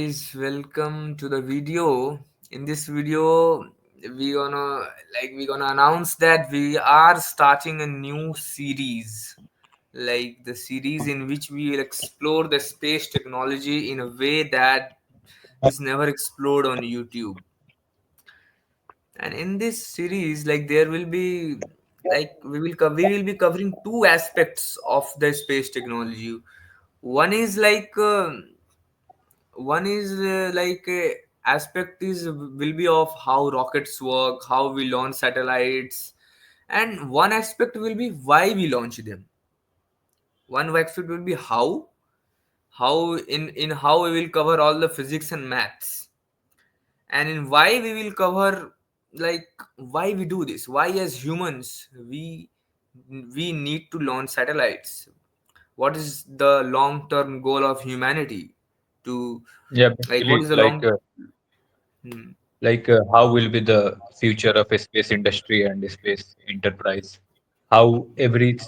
Guys, welcome to the video. In this video, we gonna announce that we are starting a new series, like the series in which we will explore the space technology in a way that is never explored on YouTube. And in this series, like there will be like we will be covering two aspects of the space technology. One is aspect is will be of how rockets work, how we launch satellites, and one aspect will be why we launch them. One aspect will be how in how we will cover all the physics and maths, and in why we will cover like why we do this, why as humans we need to launch satellites, what is the long term goal of humanity to Yeah, like what basically, is the long. Hmm. how will be the future of a space industry and a space enterprise? How every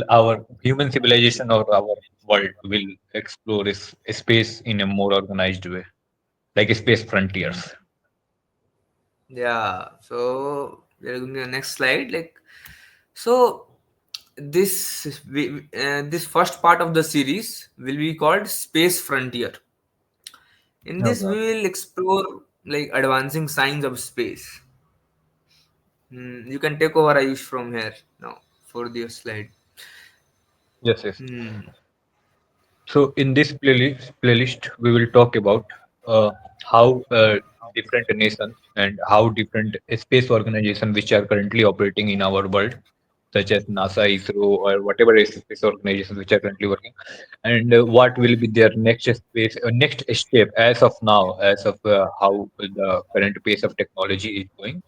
our human civilization or our world will explore space in a more organized way, like space frontiers. Yeah, so we're going to the next slide. So, this first part of the series will be called Space Frontier. In this, we Okay. will explore like advancing science of space. You can take over Ayush from here now for the slide. Yes, yes. Hmm. So in this playlist, we will talk about uh, how different nations and how different space organizations which are currently operating in our world, such as NASA, ISRO, or whatever space organizations which are currently working, and what will be their next step as of now, as of how the current pace of technology is going.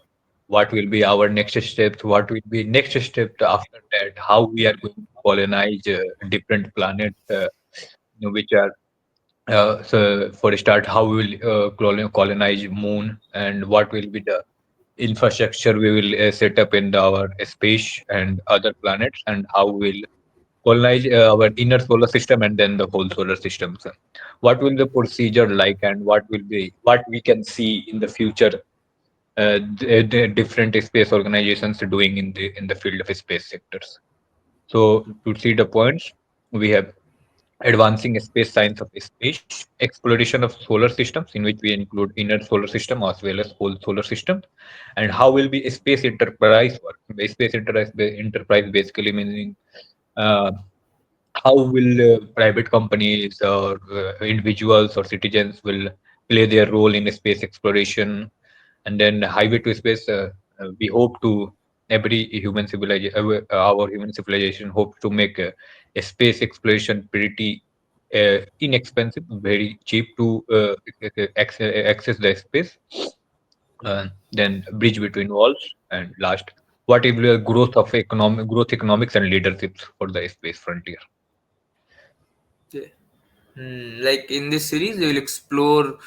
What will be our next steps? What will be next step after that? How we are going to colonize different planets, which are so for a start, how we will colonize moon, and what will be the infrastructure we will set up in our space and other planets, and how we'll colonize our inner solar system and then the whole solar system. So what will the procedure like, and what we can see in the future, the different space organizations are doing in the field of space sectors. So to see the points, we have advancing space science of space, exploration of solar systems, in which we include inner solar system as well as whole solar system, and how will be a space enterprise work. The enterprise basically meaning uh, how will private companies or individuals or citizens will play their role in space exploration, and then highway to space. We hope to every human civilization, our human civilization hopes to make a space exploration pretty inexpensive, very cheap to access the space. Then bridge between worlds, and last, what is the growth economics and leaderships for the space frontier. Yeah. Like in this series, we will explore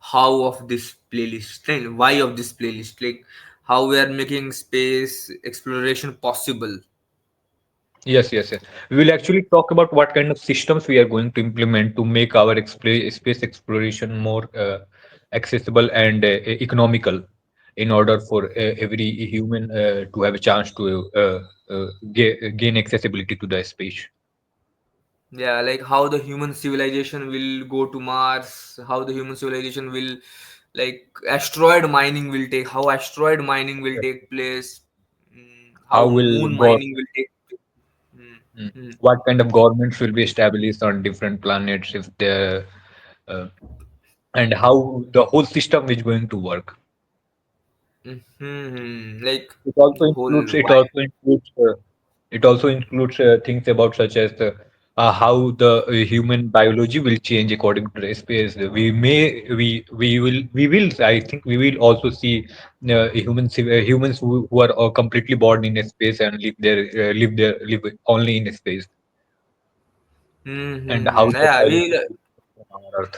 how of this playlist and why of this playlist, like how we are making space exploration possible. Yes, yes, yes. We will actually talk about what kind of systems we are going to implement to make our space exploration more accessible and economical, in order for every human to have a chance to gain accessibility to the space. Yeah, like how the human civilization will go to Mars, how the human civilization will like how asteroid mining will Yes. take place, how How will moon mining will take place. mm, Mm, what kind of governments will be established on different planets, if the uh, and how the whole system is going to work. like It also whole includes it why. also includes it also includes things about such as how the human biology will change according to the space. We will I think we will also see humans who are completely born in a space and live only in a space, and how the Yeah, biology will change on our Earth.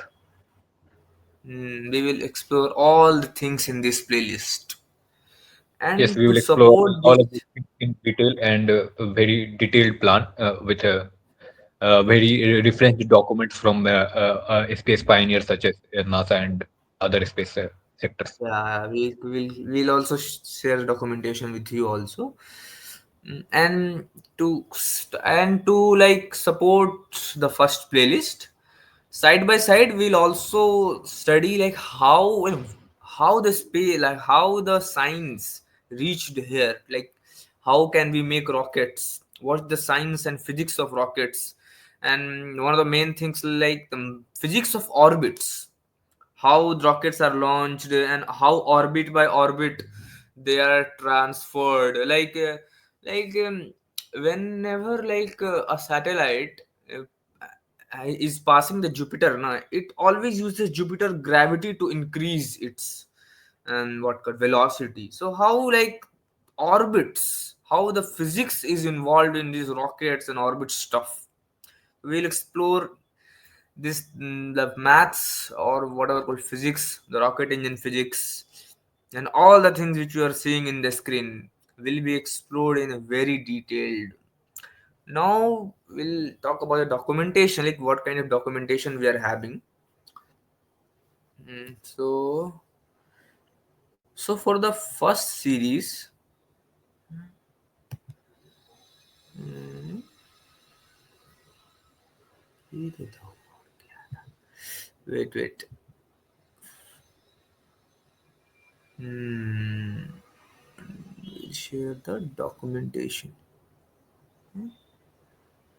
we will explore all the things in this playlist, Yes, and we to will explore support all this. of these things in detail, and a very detailed plan with very referenced documents from space pioneers such as NASA and other space sectors. Yeah, we'll also share documentation with you also. And to like support the first playlist, side by side we'll also study like how the space, like how the science reached here, like how can we make rockets, what's the science and physics of rockets, and one of the main things like the physics of orbits, how rockets are launched and how orbit by orbit they are transferred, whenever a satellite uh, is passing the Jupiter now, it always uses Jupiter gravity to increase its and what called velocity. So how like orbits, how the physics is involved in these rockets and orbit stuff, we'll explore this, the maths or whatever called physics, the rocket engine physics, and all the things which you are seeing in the screen will be explored in a very detailed. Now we'll talk about the documentation, like what kind of documentation we are having. So for the first series, wait, hmm, we'll share the documentation.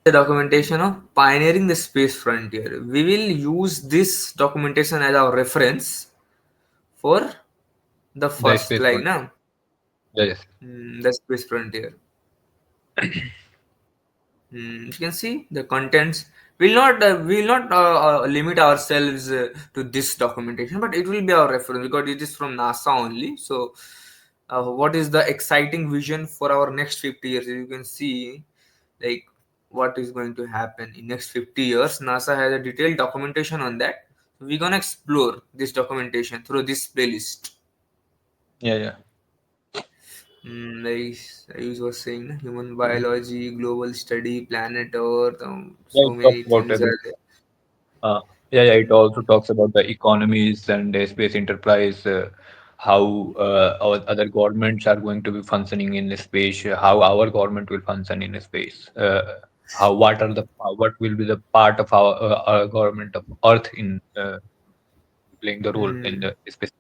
The documentation of pioneering the space frontier. We will use this documentation as our reference for the The first, space like front. now, Yes. the space frontier. You can see the contents. We'll not limit ourselves to this documentation, but it will be our reference because it is from NASA only. So, what is the exciting vision for our next 50 years? You can see, like, what is going to happen in next 50 years. NASA has a detailed documentation on that. So we're gonna explore this documentation through this playlist. Yeah, yeah. Like I was saying, human biology, global study, planet Earth, Yeah, so it talks many about things are there. Uh, yeah, yeah, it also talks about the economies and space enterprise, how our other governments are going to be functioning in space, how our government will function in space, how what will be the part of our government of Earth in playing the role in Mm. the space.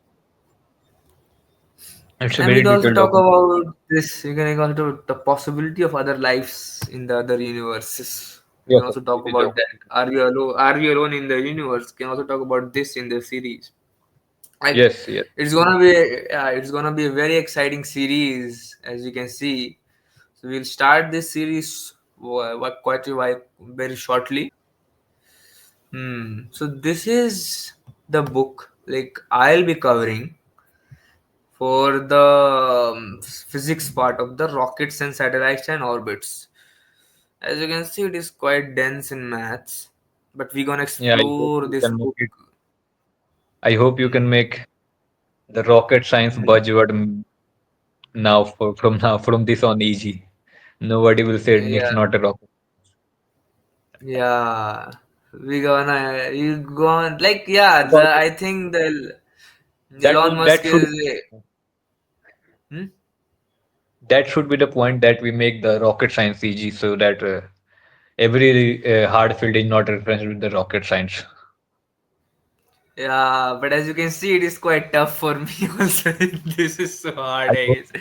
It's a And very we'll also detailed talk document. about this. We can also the possibility of other lives in the other universes. We can Yes, also it talk is a about that. Are we alone? Are we alone in the universe? Can also talk about this in the series. Like yes, yes, it's gonna be a very exciting series, as you can see. So we'll start this series quite a while, very shortly. So this is the book like I'll be covering for the physics part of the rockets and satellites and orbits. As you can see, it is quite dense in maths, but we're gonna yeah. I hope explore you this can make book. it. I hope you can make the rocket science buzzword now from this on easy. Nobody will say it's Yeah, not a rocket. yeah. We gonna you gonna like yeah. Because I think the that Elon will Musk is. Hmm? that should be the point that we make the rocket science easy so that every hard field is not referenced with the rocket science. Yeah, but as you can see, it is quite tough for me also. This is so hard, I I hope guess.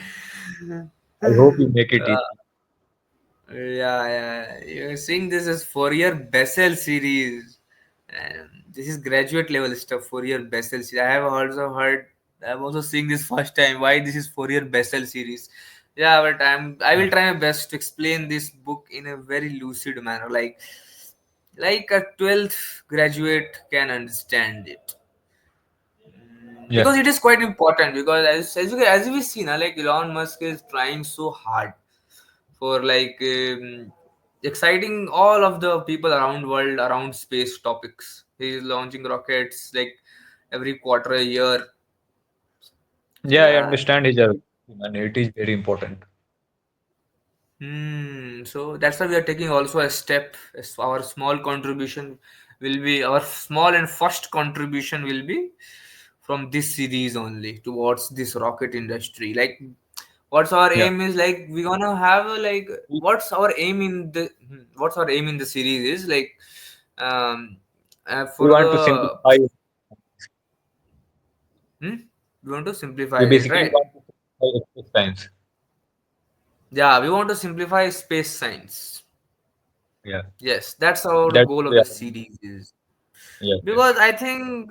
I hope you make it easy. Yeah. You're seeing this as Fourier Bessel series. And this is graduate level stuff, Fourier Bessel series. I'm also seeing this first time. Why this is Fourier Bessel series? Yeah, but I will try my best to explain this book in a very lucid manner, like a 12th graduate can understand it. Yes. Because it is quite important because as we see now, like Elon Musk is trying so hard for exciting all of the people around world around space topics. He is launching rockets like every quarter a year. So Yeah, I yeah, understand his argument, and it is very important. So that's why we are taking also a step. Our small contribution will be our small and first contribution will be from this series only towards this rocket industry. Like, what's our Yeah, aim is like we gonna have a, like we what's our aim in the series is like um we for want to the simplify. hmm? We want to simplify We it, basically right? want to simplify space science. Yeah, we want to simplify space science. Yeah, Yes, that's our that's goal of yeah, the series is. yes, yes. Because I think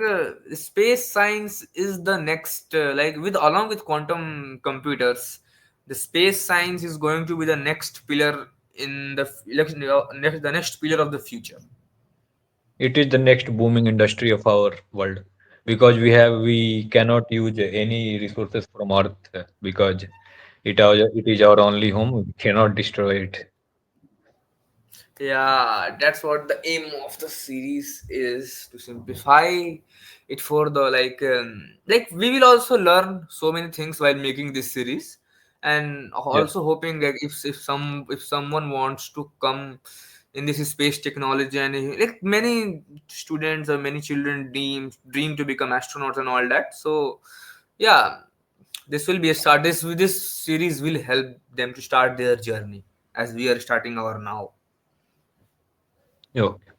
space science is the next like with along with quantum computers, the space science is going to be the next pillar in the the next pillar of the future. It is the next booming industry of our world because we cannot use any resources from Earth because it is our only home. We cannot destroy it. Yeah, that's what the aim of the series is, to simplify it for the like we will also learn so many things while making this series, and Yeah, also hoping that if someone wants to come in this space technology, and like many students or many children dream to become astronauts and all that. So yeah, this will be a start. This series will help them to start their journey as we are starting our now. yeah.